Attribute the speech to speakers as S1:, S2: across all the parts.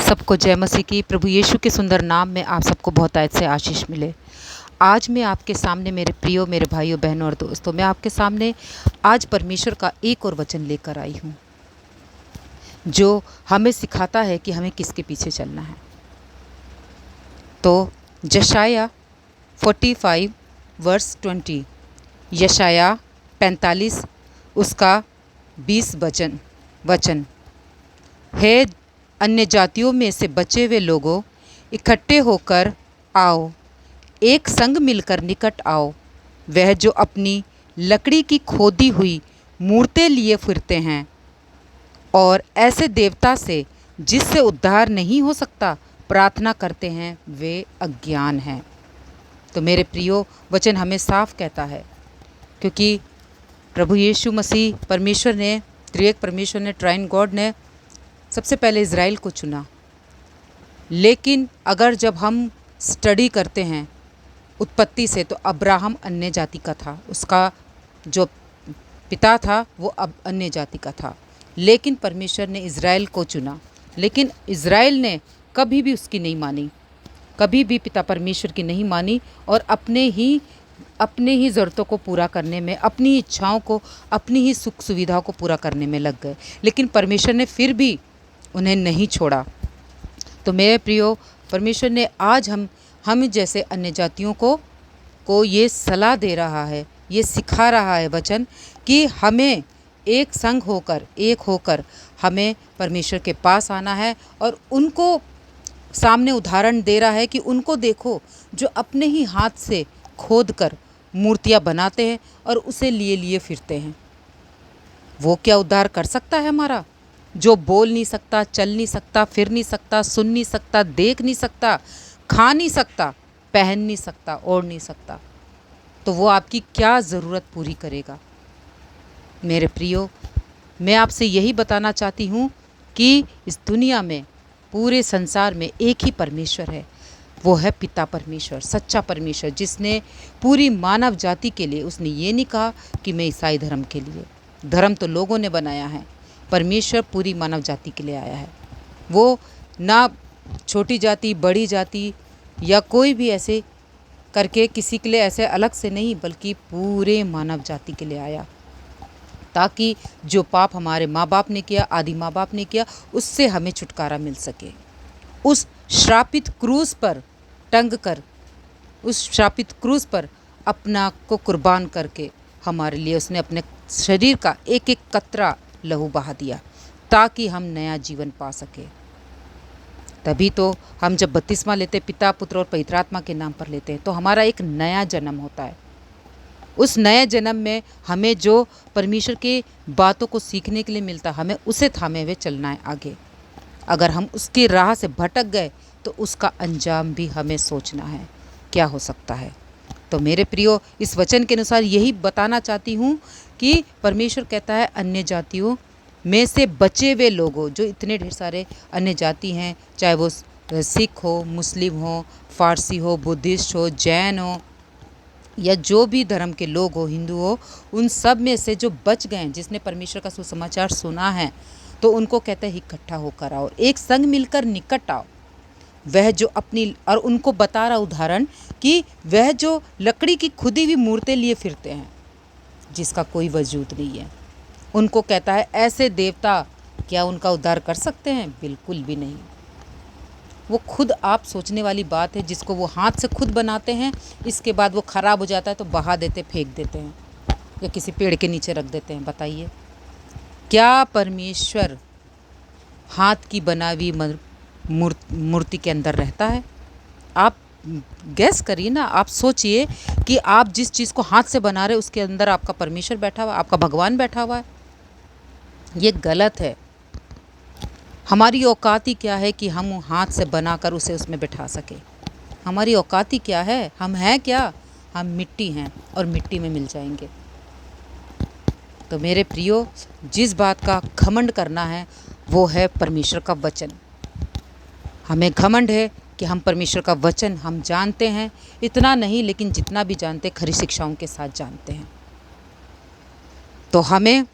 S1: सबको जय मसीह की। प्रभु यीशु के सुंदर नाम में आप सबको बहुतायत से आशीष मिले। आज मैं आपके सामने मेरे प्रियो, मेरे भाइयों, बहनों और दोस्तों, मैं आपके सामने आज परमेश्वर का एक और वचन लेकर आई हूँ जो हमें सिखाता है कि हमें किसके पीछे चलना है। तो यशाया 45 वर्स 20, यशाया 45 उसका 20 वचन है। अन्य जातियों में से बचे हुए लोगों, इकट्ठे होकर आओ, एक संग मिलकर निकट आओ। वह जो अपनी लकड़ी की खोदी हुई मूर्तें लिए फिरते हैं और ऐसे देवता से जिससे उद्धार नहीं हो सकता प्रार्थना करते हैं, वे अज्ञान हैं। तो मेरे प्रियो, वचन हमें साफ कहता है, क्योंकि प्रभु यीशु मसीह परमेश्वर ने, त्रिएक परमेश्वर ने, ट्राइन गॉड ने सबसे पहले इज़राइल को चुना। लेकिन अगर जब हम स्टडी करते हैं उत्पत्ति से, तो अब्राहम अन्य जाति का था, उसका जो पिता था वो अब अन्य जाति का था। लेकिन परमेश्वर ने इज़राइल को चुना, लेकिन इज़राइल ने कभी भी उसकी नहीं मानी, कभी भी पिता परमेश्वर की नहीं मानी और अपने ही ज़रूरतों को पूरा करने में, अपनी इच्छाओं को, अपनी ही सुख सुविधाओं को पूरा करने में लग गए। लेकिन परमेश्वर ने फिर भी उन्हें नहीं छोड़ा। तो मेरे प्रियो, परमेश्वर ने आज हम जैसे अन्य जातियों को ये सलाह दे रहा है, ये सिखा रहा है वचन, कि हमें एक संग होकर, एक होकर हमें परमेश्वर के पास आना है। और उनको सामने उदाहरण दे रहा है कि उनको देखो जो अपने ही हाथ से खोद कर मूर्तियाँ बनाते हैं और उसे लिए लिए फिरते हैं। वो क्या उद्धार कर सकता है हमारा? जो बोल नहीं सकता, चल नहीं सकता, फिर नहीं सकता, सुन नहीं सकता, देख नहीं सकता, खा नहीं सकता, पहन नहीं सकता, ओढ़ नहीं सकता, तो वो आपकी क्या ज़रूरत पूरी करेगा? मेरे प्रियो, मैं आपसे यही बताना चाहती हूँ कि इस दुनिया में, पूरे संसार में एक ही परमेश्वर है। वो है पिता परमेश्वर, सच्चा परमेश्वर, जिसने पूरी मानव जाति के लिए, उसने ये नहीं कहा कि मैं ईसाई धर्म के लिए, धर्म तो लोगों ने बनाया है, परमेश्वर पूरी मानव जाति के लिए आया है। वो ना छोटी जाति, बड़ी जाति या कोई भी ऐसे करके किसी के लिए ऐसे अलग से नहीं, बल्कि पूरे मानव जाति के लिए आया, ताकि जो पाप हमारे माँ बाप ने किया, आदि माँ बाप ने किया, उससे हमें छुटकारा मिल सके। उस श्रापित क्रूस पर टंग कर, उस श्रापित क्रूस पर अपना को कुर्बान करके हमारे लिए उसने अपने शरीर का एक एक कतरा लहू बहा दिया, ताकि हम नया जीवन पा सके। तभी तो हम जब बपतिस्मा लेते, पिता, पुत्र और पवित्र आत्मा के नाम पर लेते हैं, तो हमारा एक नया जन्म होता है। उस नए जन्म में हमें जो परमेश्वर के बातों को सीखने के लिए मिलता, हमें उसे थामे हुए चलना है आगे। अगर हम उसकी राह से भटक गए तो उसका अंजाम भी हमें सोचना है, क्या हो सकता है। तो मेरे प्रियो, इस वचन के अनुसार यही बताना चाहती हूँ कि परमेश्वर कहता है, अन्य जातियों में से बचे हुए लोगों, जो इतने ढेर सारे अन्य जाति हैं, चाहे वो सिख हो, मुस्लिम हो, फारसी हो, बुद्धिस्ट हो, जैन हो, या जो भी धर्म के लोग हो, हिंदू हो, उन सब में से जो बच गए हैं, जिसने परमेश्वर का सुसमाचार सुना है, तो उनको कहते हैं इकट्ठा होकर आओ, एक संग मिलकर निकट आओ। वह जो अपनी, और उनको बता रहा उदाहरण कि वह जो लकड़ी की खुदी हुई मूर्तें लिए फिरते हैं, जिसका कोई वजूद नहीं है, उनको कहता है ऐसे देवता क्या उनका उद्धार कर सकते हैं? बिल्कुल भी नहीं। वो खुद, आप सोचने वाली बात है, जिसको वो हाथ से खुद बनाते हैं, इसके बाद वो ख़राब हो जाता है तो बहा देते, फेंक देते हैं, या किसी पेड़ के नीचे रख देते हैं। बताइए, क्या परमेश्वर हाथ की बनाई मूर्ति के अंदर रहता है? आप गैस करिए ना, आप सोचिए कि आप जिस चीज़ को हाथ से बना रहे, उसके अंदर आपका परमेश्वर बैठा हुआ, आपका भगवान बैठा हुआ है। ये गलत है। हमारी औकात ही क्या है कि हम हाथ से बनाकर उसे उसमें बैठा सके? हमारी औकात ही क्या है? हम हैं क्या? हम मिट्टी हैं और मिट्टी में मिल जाएंगे। तो मेरे प्रियो, जिस बात का घमंड करना है वो है परमेश्वर का वचन। हमें घमंड है कि हम परमेश्वर का वचन हम जानते हैं, इतना नहीं, लेकिन जितना भी जानते खरी शिक्षाओं के साथ जानते हैं। तो हमें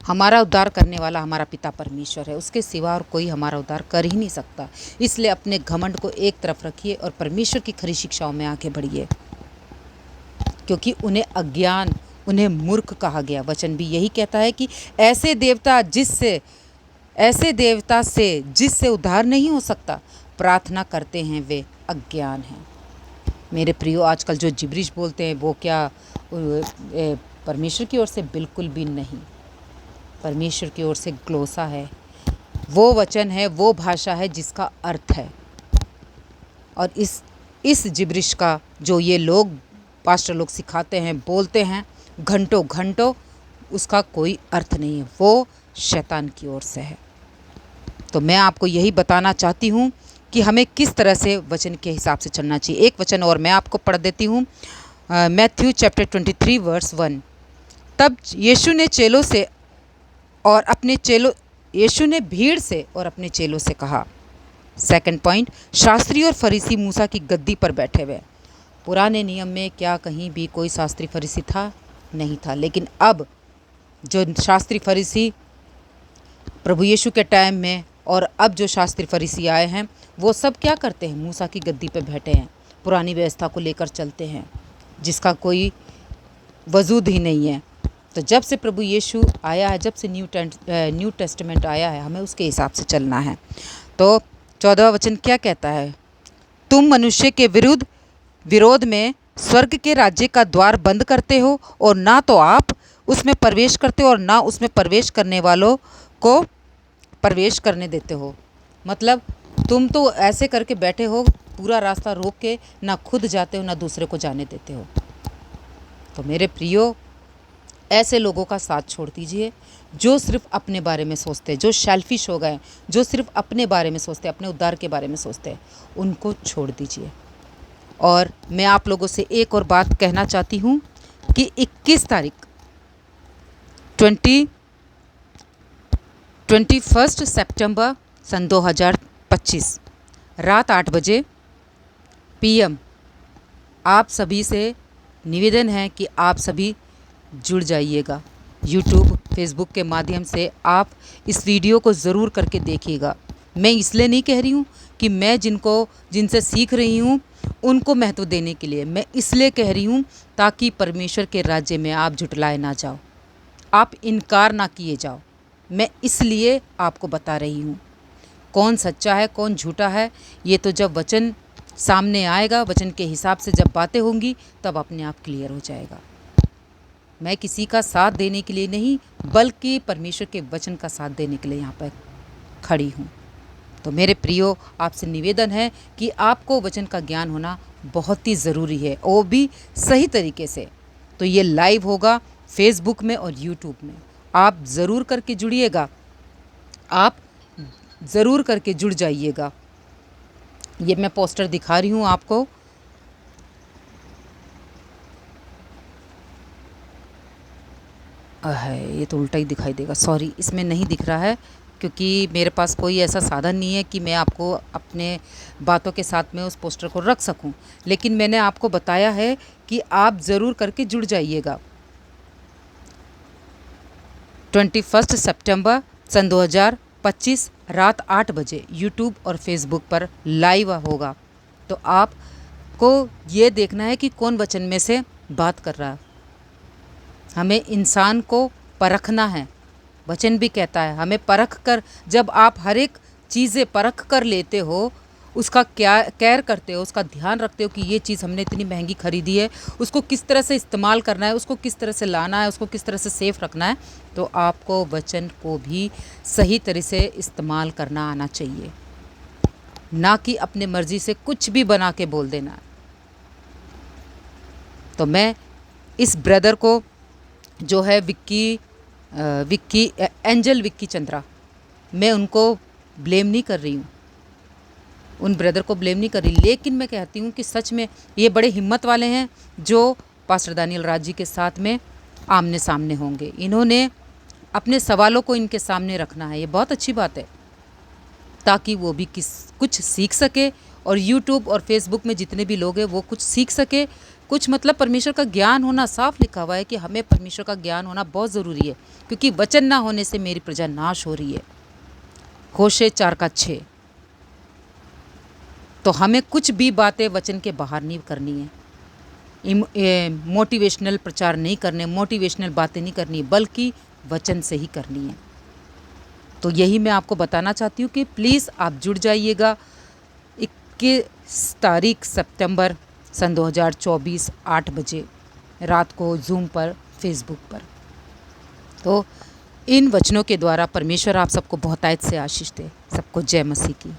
S1: हमारा उद्धार करने वाला हमारा पिता परमेश्वर है, उसके सिवा और कोई हमारा उद्धार कर ही नहीं सकता। इसलिए अपने घमंड को एक तरफ रखिए और परमेश्वर की खरी शिक्षाओं में आगे बढ़िए, क्योंकि उन्हें अज्ञान, उन्हें मूर्ख कहा गया। वचन भी यही कहता है कि ऐसे देवता से जिससे उद्धार नहीं हो सकता प्रार्थना करते हैं वे अज्ञान हैं। मेरे प्रियो, आजकल जो जिब्रिश बोलते हैं वो क्या परमेश्वर की ओर से? बिल्कुल भी नहीं। परमेश्वर की ओर से ग्लोसा है, वो वचन है, वो भाषा है जिसका अर्थ है। और इस जिब्रिश का जो ये लोग पास्टर लोग सिखाते हैं, बोलते हैं घंटों घंटों, उसका कोई अर्थ नहीं है, वो शैतान की ओर से है। तो मैं आपको यही बताना चाहती हूँ कि हमें किस तरह से वचन के हिसाब से चलना चाहिए। एक वचन और मैं आपको पढ़ देती हूँ, मैथ्यू चैप्टर 23 वर्स 1। तब यीशु ने भीड़ से और अपने चेलों से कहा। सेकंड पॉइंट, शास्त्री और फरीसी मूसा की गद्दी पर बैठे हुए। पुराने नियम में क्या कहीं भी कोई शास्त्री फरीसी था? नहीं था। लेकिन अब जो शास्त्री फरीसी प्रभु यीशु के टाइम में और अब जो शास्त्री फरीसी आए हैं, वो सब क्या करते हैं? मूसा की गद्दी पर बैठे हैं, पुरानी व्यवस्था को लेकर चलते हैं, जिसका कोई वजूद ही नहीं है। तो जब से प्रभु यीशु आया है, जब से न्यू टेस्टामेंट आया है, हमें उसके हिसाब से चलना है। तो 14वां वचन क्या कहता है? तुम मनुष्य के विरोध में स्वर्ग के राज्य का द्वार बंद करते हो, और ना तो आप उसमें प्रवेश करते हो और ना उसमें प्रवेश करने वालों को प्रवेश करने देते हो। मतलब तुम तो ऐसे करके बैठे हो, पूरा रास्ता रोक के, ना खुद जाते हो ना दूसरे को जाने देते हो। तो मेरे प्रियो, ऐसे लोगों का साथ छोड़ दीजिए जो सिर्फ अपने बारे में सोचते हैं, जो सेल्फिश हो गए, जो सिर्फ अपने बारे में सोचते हैं, अपने उद्धार के बारे में सोचते हैं, उनको छोड़ दीजिए। और मैं आप लोगों से एक और बात कहना चाहती हूँ कि 21 तारीख 21 सितंबर सन 2025 रात 8 बजे PM आप सभी से निवेदन है कि आप सभी जुड़ जाइएगा। YouTube, Facebook के माध्यम से आप इस वीडियो को ज़रूर करके देखिएगा। मैं इसलिए नहीं कह रही हूँ कि मैं जिनसे सीख रही हूँ उनको महत्व देने के लिए, मैं इसलिए कह रही हूँ ताकि परमेश्वर के राज्य में आप झुटलाए ना जाओ, आप इनकार ना किए जाओ। मैं इसलिए आपको बता रही हूँ कौन सच्चा है कौन झूठा है। ये तो जब वचन सामने आएगा, वचन के हिसाब से जब बातें होंगी, तब अपने आप क्लियर हो जाएगा। मैं किसी का साथ देने के लिए नहीं, बल्कि परमेश्वर के वचन का साथ देने के लिए यहाँ पर खड़ी हूँ। तो मेरे प्रियो, आपसे निवेदन है कि आपको वचन का ज्ञान होना बहुत ही ज़रूरी है, वो भी सही तरीके से। तो ये लाइव होगा फेसबुक में और यूट्यूब में। आप ज़रूर करके जुड़िएगा, आप ज़रूर करके जुड़ जाइएगा। ये मैं पोस्टर दिखा रही हूँ आपको। है, ये तो उल्टा ही दिखाई देगा, सॉरी, इसमें नहीं दिख रहा है क्योंकि मेरे पास कोई ऐसा साधन नहीं है कि मैं आपको अपने बातों के साथ में उस पोस्टर को रख सकूं। लेकिन मैंने आपको बताया है कि आप ज़रूर करके जुड़ जाइएगा। 21 सितंबर सन 2025 रात 8 बजे यूट्यूब और फेसबुक पर लाइव होगा। तो आपको ये देखना है कि कौन वचन में से बात कर रहा है। हमें इंसान को परखना है। वचन भी कहता है हमें परख कर, जब आप हर एक चीज़ें परख कर लेते हो, उसका क्या केयर करते हो, उसका ध्यान रखते हो कि ये चीज़ हमने इतनी महंगी खरीदी है, उसको किस तरह से इस्तेमाल करना है, उसको किस तरह से लाना है, उसको किस तरह से सेफ रखना है, तो आपको वचन को भी सही तरह से इस्तेमाल करना आना चाहिए, ना कि अपने मर्ज़ी से कुछ भी बना के बोल देना। तो मैं इस ब्रदर को जो है एंजल विक्की चंद्रा, मैं उनको ब्लेम नहीं कर रही हूँ, उन ब्रदर को ब्लेम नहीं कर रही, लेकिन मैं कहती हूँ कि सच में ये बड़े हिम्मत वाले हैं जो पास्टर दानियल राज जी के साथ में आमने सामने होंगे। इन्होंने अपने सवालों को इनके सामने रखना है, ये बहुत अच्छी बात है, ताकि वो भी कुछ सीख सके और यूट्यूब और फेसबुक में जितने भी लोग हैं वो कुछ सीख सके, कुछ मतलब परमेश्वर का ज्ञान होना, साफ लिखा हुआ है कि हमें परमेश्वर का ज्ञान होना बहुत ज़रूरी है, क्योंकि वचन ना होने से मेरी प्रजा नाश हो रही है। होशे 4:6। तो हमें कुछ भी बातें वचन के बाहर नहीं करनी है, मोटिवेशनल प्रचार नहीं करने, मोटिवेशनल बातें नहीं करनी, बल्कि वचन से ही करनी है। तो यही मैं आपको बताना चाहती हूँ कि प्लीज़ आप जुड़ जाइएगा 21 तारीख सितंबर सन 2024 8 बजे रात को जूम पर, फेसबुक पर। तो इन वचनों के द्वारा परमेश्वर आप सबको बहुतायत से आशीष दे। सबको जय मसीह की।